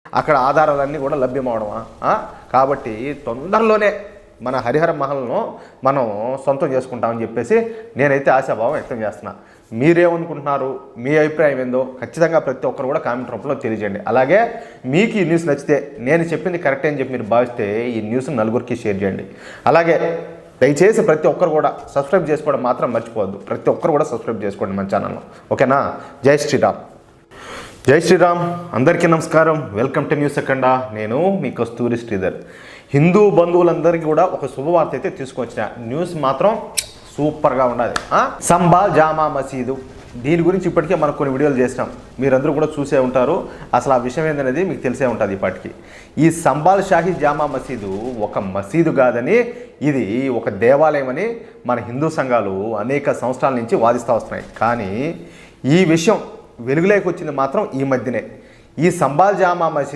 అక్కడ ఆధారాలన్నీ కూడా లభ్యమవడమా? కాబట్టి తొందరలోనే మన హరిహర మహల్ను మనం సొంతం చేసుకుంటామని చెప్పేసి నేనైతే ఆశాభావం వ్యక్తం చేస్తున్నా. మీరేమనుకుంటున్నారు? మీ అభిప్రాయం ఏందో ఖచ్చితంగా ప్రతి ఒక్కరు కూడా కామెంట్ రూపంలో తెలియజేయండి. అలాగే మీకు ఈ న్యూస్ నచ్చితే, నేను చెప్పింది కరెక్ట్ అని చెప్పి మీరు భావిస్తే ఈ న్యూస్ని నలుగురికి షేర్ చేయండి. అలాగే దయచేసి ప్రతి ఒక్కరు కూడా సబ్స్క్రైబ్ చేసుకోవడం మాత్రం మర్చిపోవద్దు. ప్రతి ఒక్కరు కూడా సబ్స్క్రైబ్ చేసుకోండి మన ఛానల్లో. ఓకేనా? జై శ్రీరామ్. జై శ్రీరామ్. అందరికీ నమస్కారం. వెల్కమ్ టు న్యూస్ అఖండ. నేను మీ కస్తూరి శ్రీధర్. హిందూ బంధువులందరికీ కూడా ఒక శుభవార్త అయితే తీసుకొచ్చిన. న్యూస్ మాత్రం సూపర్గా ఉండాలి. సంబాల్ జామా మసీదు, దీని గురించి ఇప్పటికే మనం కొన్ని వీడియోలు చేసినాం, మీరందరూ కూడా చూసే ఉంటారు. అసలు ఆ విషయం ఏందనేది మీకు తెలిసే ఉంటుంది. ఇప్పటికీ ఈ సంబాల్ షాహీ జామా మసీదు ఒక మసీదు కాదని, ఇది ఒక దేవాలయం అని మన హిందూ సంఘాలు అనేక సంవత్సరాల నుంచి వాదిస్తూ వస్తున్నాయి. కానీ ఈ విషయం వెలుగులోకి వచ్చింది మాత్రం ఈ మధ్యనే. ఈ సంబాల్ జామా మసీదు